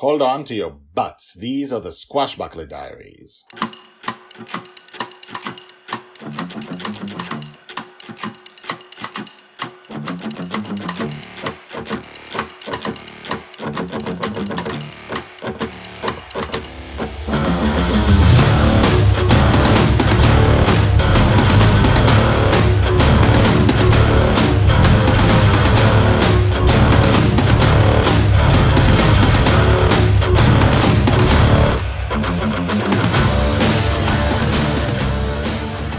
Hold on to your butts. These are the Squashbuckler Diaries.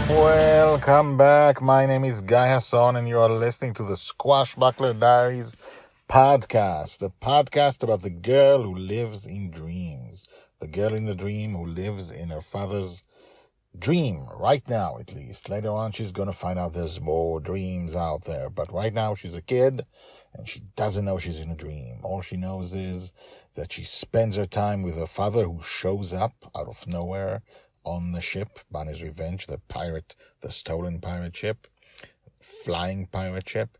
Welcome back. My name is Guy Hasson, and you are listening to the Squashbuckler Diaries podcast, the podcast about the girl who lives in dreams, the girl in the dream who lives in her father's dream, right now at least. Later on, she's going to find out there's more dreams out there, but right now she's a kid, and she doesn't know she's in a dream. All she knows is that she spends her time with her father, who shows up out of nowhere on the ship, Bonny's Revenge, the stolen pirate ship, flying pirate ship,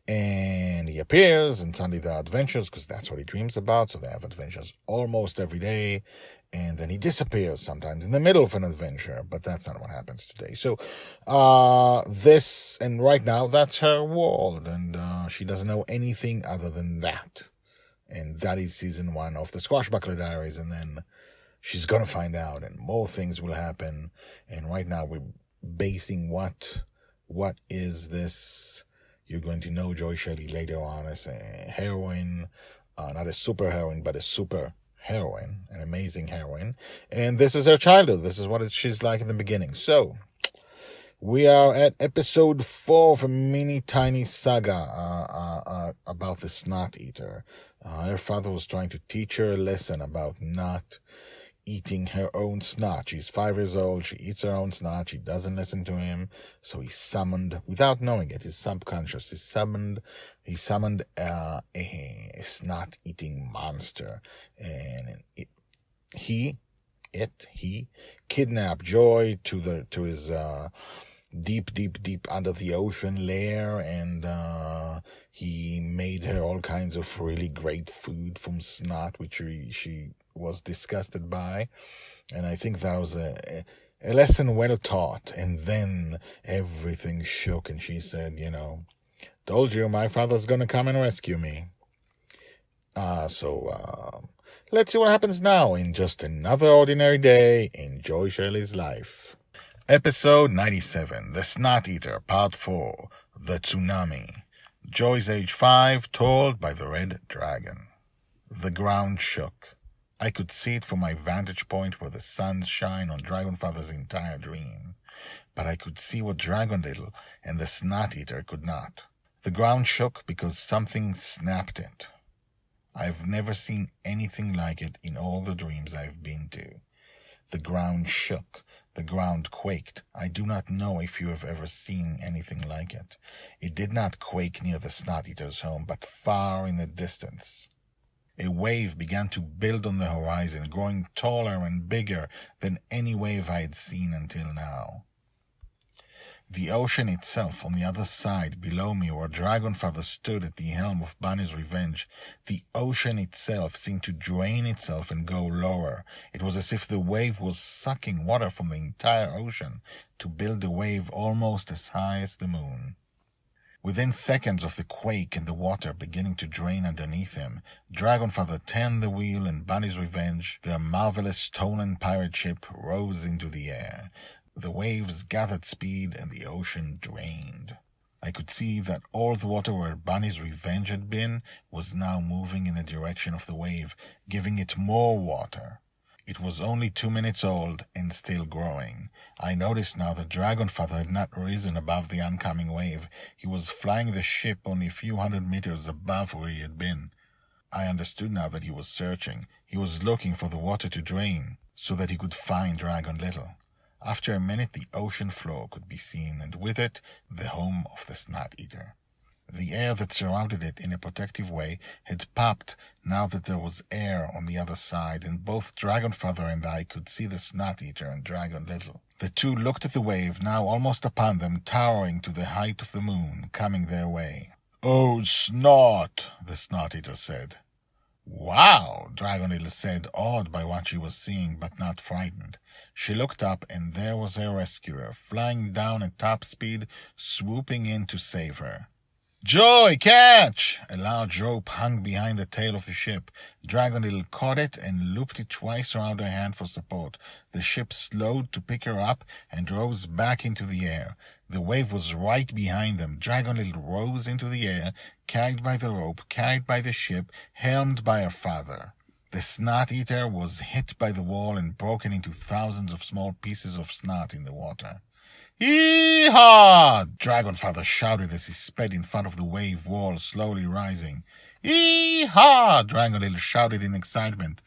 and he appears, and suddenly there are adventures, because that's what he dreams about, so they have adventures almost every day, and then he disappears sometimes in the middle of an adventure, but that's not what happens today. So, and right now, that's her world, and she doesn't know anything other than that, and that is season 1 of the Squashbuckler Diaries, and then she's going to find out, and more things will happen. And right now we're basing what is this? You're going to know Joy Shelley later on as a heroine, not a super heroine, but a super heroine, an amazing heroine. And this is her childhood. This is what she's like in the beginning. So we are at episode 4 of a mini tiny saga about the Snot eater. Her father was trying to teach her a lesson about not eating her own snot. She's 5 years old. She eats her own snot. She doesn't listen to him. So he summoned, without knowing it, his subconscious, he summoned a snot-eating monster. And he kidnapped Joy to his deep under the ocean lair, and he made her all kinds of really great food from snot, which she was disgusted by. And I think that was a lesson well taught. And then everything shook, and she said, told you my father's gonna come and rescue me. So let's see what happens now in just another ordinary day in Joy Shelley's life. Episode 97, The Snot Eater, Part 4, The Tsunami. Joy's age 5, told by the Red Dragon. The ground shook. I could see it from my vantage point where the sun shine on Dragonfather's entire dream. But I could see what Dragon Little and the Snot Eater could not. The ground shook because something snapped it. I've never seen anything like it in all the dreams I've been to. The ground shook. The ground quaked. I do not know if you have ever seen anything like it. It did not quake near the Snot Eater's home, but far in the distance. A wave began to build on the horizon, growing taller and bigger than any wave I had seen until now. The ocean itself, on the other side, below me, where Dragonfather stood at the helm of Bonny's Revenge, the ocean itself seemed to drain itself and go lower. It was as if the wave was sucking water from the entire ocean to build a wave almost as high as the moon. Within seconds of the quake and the water beginning to drain underneath him, Dragonfather turned the wheel, and Bonny's Revenge, their marvelous stolen pirate ship, rose into the air. The waves gathered speed, and the ocean drained. I could see that all the water where Bonny's Revenge had been was now moving in the direction of the wave, giving it more water. It was only 2 minutes old and still growing. I noticed now that Dragonfather had not risen above the oncoming wave. He was flying the ship only a few 100 meters above where he had been. I understood now that he was searching. He was looking for the water to drain so that he could find Dragon Little. After a minute, the ocean floor could be seen, and with it, the home of the Snot Eater. The air that surrounded it in a protective way had popped now that there was air on the other side, and both Dragonfather and I could see the Snot Eater and Dragon Little. The two looked at the wave, now almost upon them, towering to the height of the moon, coming their way. "Oh, Snot," the Snot Eater said. Wow, Dragon Little said, awed by what she was seeing but not frightened. She looked up, and there was her rescuer, flying down at top speed, swooping in to save her. Joy, catch! A large rope hung behind the tail of the ship. Dragon Little caught it and looped it twice around her hand for support. The ship slowed to pick her up and rose back into the air. The wave was right behind them. Dragon Little rose into the air, carried by the rope, carried by the ship, helmed by her father. The Snot Eater was hit by the wall and broken into thousands of small pieces of snot in the water. Yee-haw! Dragonfather shouted as he sped in front of the wave wall, slowly rising. Yee-haw! Dragon Little shouted in excitement.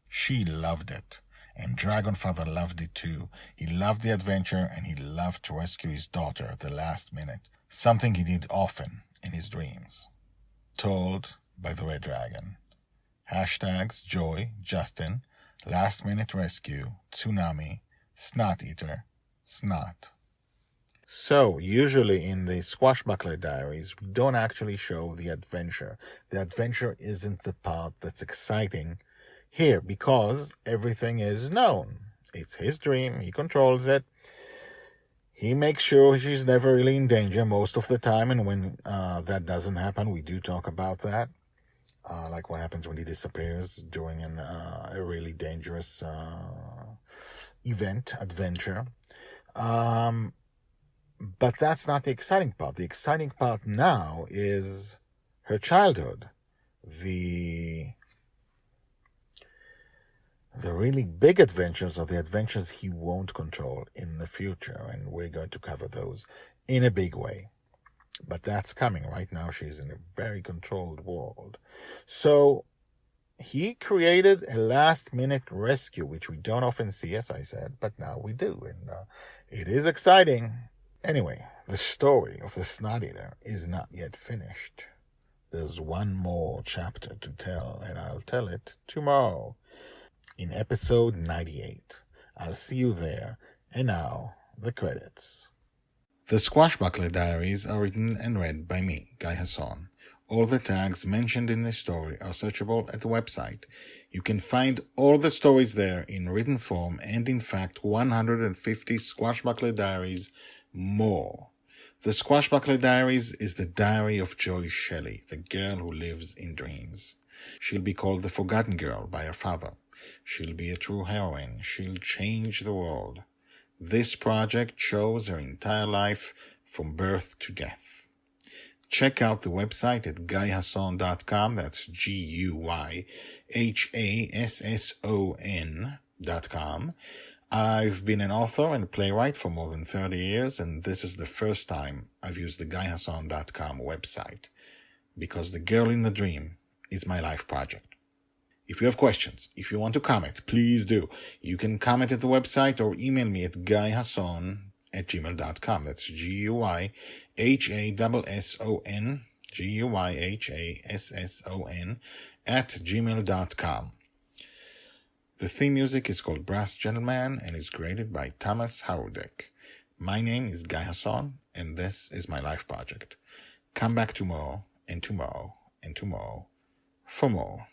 She loved it, and Dragonfather loved it too. He loved the adventure, and he loved to rescue his daughter at the last minute, something he did often in his dreams. Told by the Red Dragon. Hashtags Joy, Justin, Last Minute Rescue, Tsunami, Snot Eater, Snot. So, usually in the Squashbuckler Diaries, we don't actually show the adventure. The adventure isn't the part that's exciting here because everything is known. It's his dream. He controls it. He makes sure she's never really in danger most of the time, and when that doesn't happen, we do talk about that. Like what happens when he disappears during a really dangerous adventure. But that's not the exciting part. The exciting part now is her childhood. The really big adventures are the adventures he won't control in the future, and we're going to cover those in a big way. But that's coming. Right now she's in a very controlled world. So he created a last-minute rescue, which we don't often see, as I said, but now we do, and it is exciting. Anyway, the story of the Snot Eater is not yet finished. There's one more chapter to tell, and I'll tell it tomorrow in episode 98. I'll see you there. And now, the credits. The Squashbuckler Diaries are written and read by me, Guy Hasson. All the tags mentioned in this story are searchable at the website. You can find all the stories there in written form and, in fact, 150 Squashbuckler Diaries more. The Squashbuckler Diaries is the diary of Joy Shelley, the girl who lives in dreams. She'll be called the Forgotten Girl by her father. She'll be a true heroine. She'll change the world. This project shows her entire life from birth to death. Check out the website at guyhasson.com. That's GUYHASSON.com. I've been an author and playwright for more than 30 years, and this is the first time I've used the guyhasson.com website, because The Girl in the Dream is my life project. If you have questions, if you want to comment, please do. You can comment at the website or email me at guyhasson@gmail.com. That's GUYHASSON @gmail.com. The theme music is called Brass Gentleman and is created by Thomas Harudek. My name is Guy Hasson, and this is my life project. Come back tomorrow, and tomorrow, and tomorrow for more.